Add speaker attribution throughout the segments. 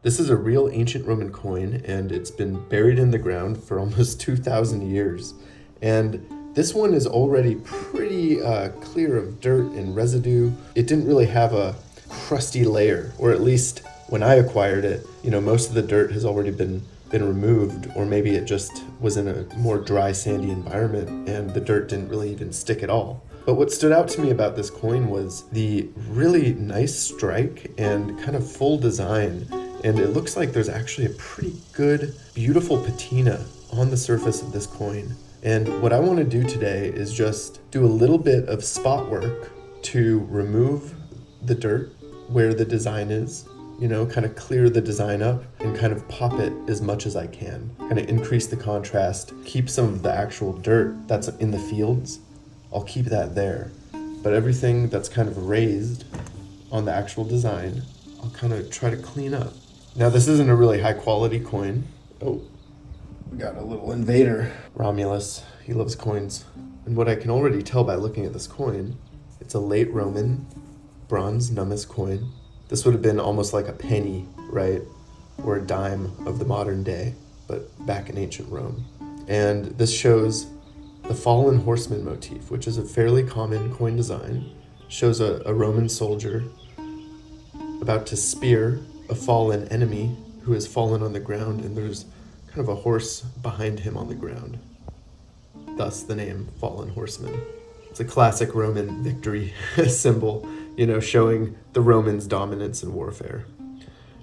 Speaker 1: This is a real ancient Roman coin, and it's been buried in the ground for almost 2,000 years. And this one is already pretty clear of dirt and residue. It didn't really have a crusty layer, or at least when I acquired it, most of the dirt has already been removed, or maybe it just was in a more dry, sandy environment and the dirt didn't really even stick at all. But what stood out to me about this coin was the really nice strike and kind of full design. And it looks like there's actually a pretty good, beautiful patina on the surface of this coin. And what I want to do today is just do a little bit of spot work to remove the dirt where the design is, kind of clear the design up and kind of pop it as much as I can. Kind of increase the contrast, keep some of the actual dirt that's in the fields. I'll keep that there. But everything that's kind of raised on the actual design, I'll kind of try to clean up. Now, this isn't a really high quality coin. Oh, we got a little invader. Romulus, he loves coins. And what I can already tell by looking at this coin, it's a late Roman bronze nummus coin. This would have been almost like a penny, right? Or a dime of the modern day, but back in ancient Rome. And this shows the fallen horseman motif, which is a fairly common coin design. Shows a Roman soldier about to spear a fallen enemy who has fallen on the ground, and there's kind of a horse behind him on the ground. Thus the name Fallen Horseman. It's a classic Roman victory symbol, showing the Romans' dominance in warfare.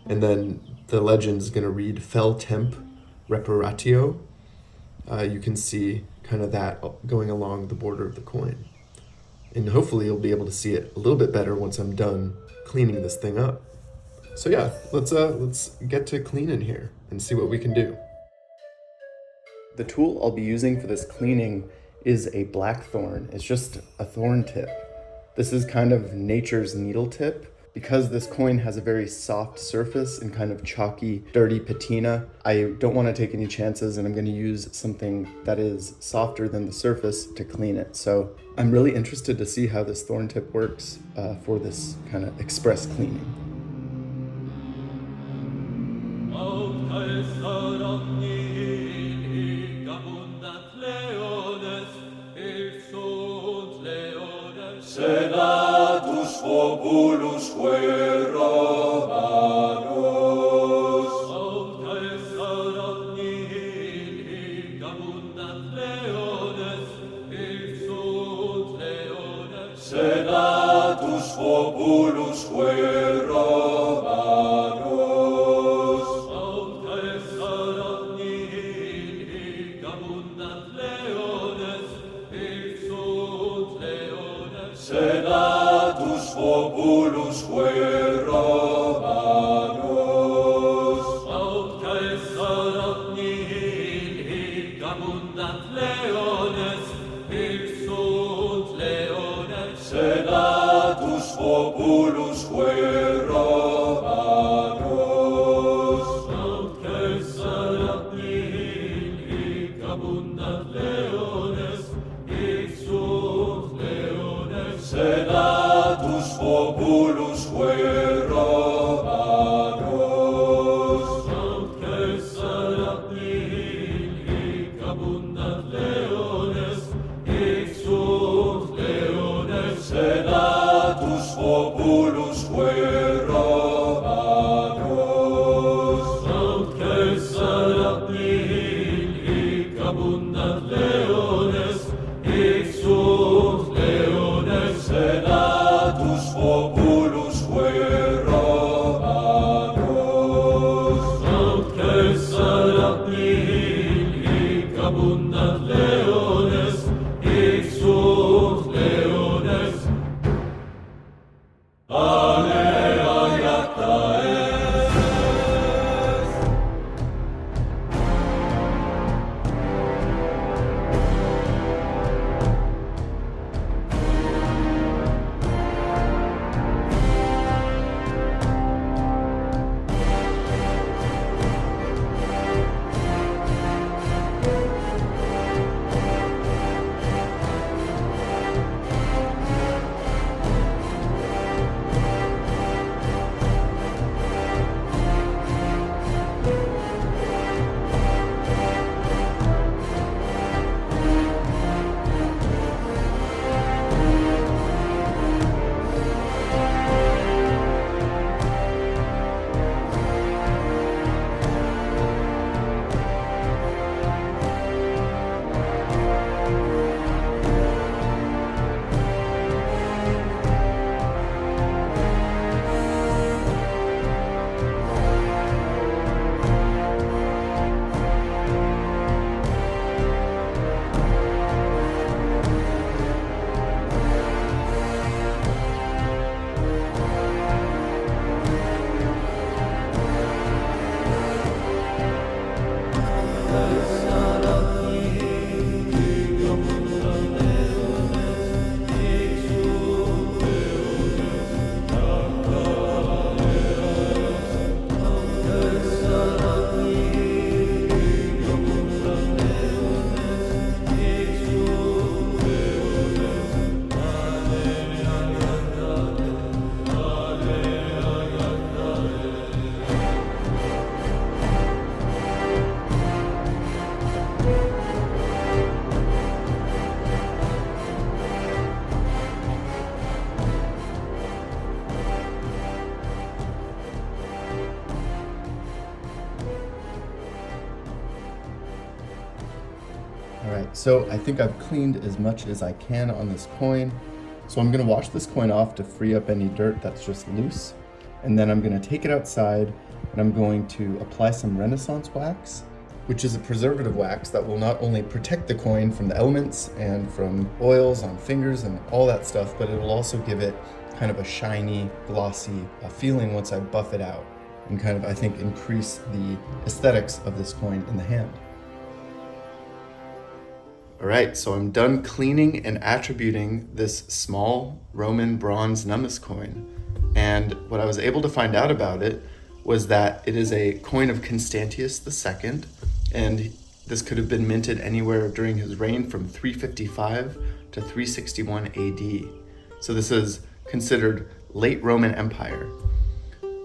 Speaker 1: And then the legend is going to read Fel Temp Reparatio. You can see kind of that going along the border of the coin. And hopefully you'll be able to see it a little bit better once I'm done cleaning this thing up. So yeah, let's get to cleaning here and see what we can do. The tool I'll be using for this cleaning is a blackthorn. It's just a thorn tip. This is kind of nature's needle tip. Because this coin has a very soft surface and kind of chalky, dirty patina, I don't want to take any chances, and I'm going to use something that is softer than the surface to clean it. So I'm really interested to see how this thorn tip works for this kind of express cleaning.
Speaker 2: Senatus populus Romanus, aut caesarat nihil hic abundant leones, hic sunt leones. Senatus populus Romanus, aut caesarat nihil
Speaker 1: right, so I think I've cleaned as much as I can on this coin. So I'm gonna wash this coin off to free up any dirt that's just loose. And then I'm gonna take it outside and I'm going to apply some Renaissance wax, which is a preservative wax that will not only protect the coin from the elements and from oils on fingers and all that stuff, but it will also give it kind of a shiny, glossy feeling once I buff it out, and kind of, I think, increase the aesthetics of this coin in the hand. All right, so I'm done cleaning and attributing this small Roman bronze nummus coin. And what I was able to find out about it was that it is a coin of Constantius II, and this could have been minted anywhere during his reign from 355 to 361 AD. So this is considered late Roman Empire.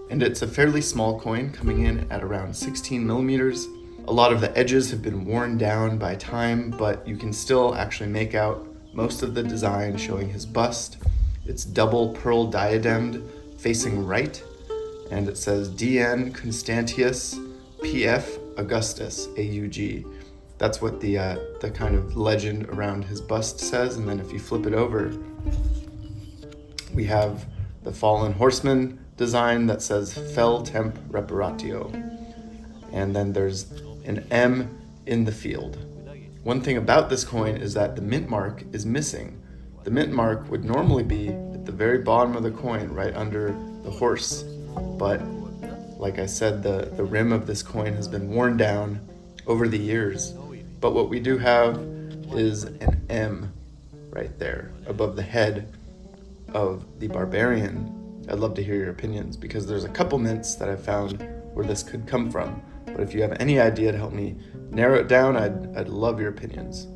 Speaker 1: And it's a fairly small coin, coming in at around 16 millimeters. A lot of the edges have been worn down by time, but you can still actually make out most of the design showing his bust. It's double pearl diademed, facing right, and it says DN Constantius PF Augustus AUG. That's what the kind of legend around his bust says. And then if you flip it over, we have the fallen horseman design that says Fel Temp Reparatio. And then there's an M in the field. One thing about this coin is that the mint mark is missing. The mint mark would normally be at the very bottom of the coin, right under the horse. But like I said, the rim of this coin has been worn down over the years. But what we do have is an M right there above the head of the barbarian. I'd love to hear your opinions, because there's a couple mints that I've found where this could come from. But if you have any idea to help me narrow it down, I'd love your opinions.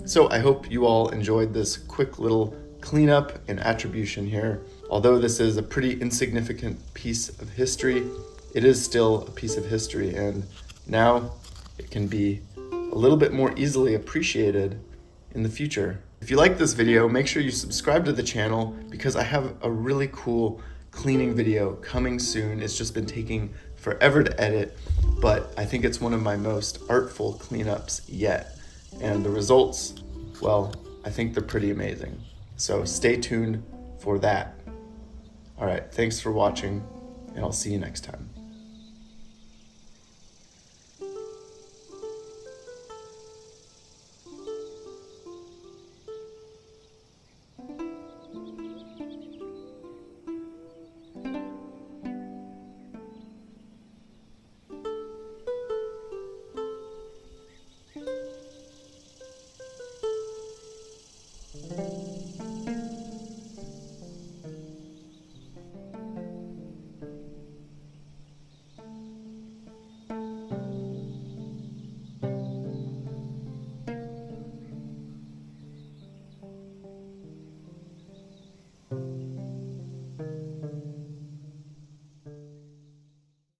Speaker 1: So I hope you all enjoyed this quick little cleanup and attribution here. Although this is a pretty insignificant piece of history, it is still a piece of history, and now it can be a little bit more easily appreciated in the future. If you like this video, make sure you subscribe to the channel, because I have a really cool cleaning video coming soon. It's just been taking forever to edit, but I think it's one of my most artful cleanups yet. And the results, well, I think they're pretty amazing. So stay tuned for that. All right, thanks for watching, and I'll see you next time.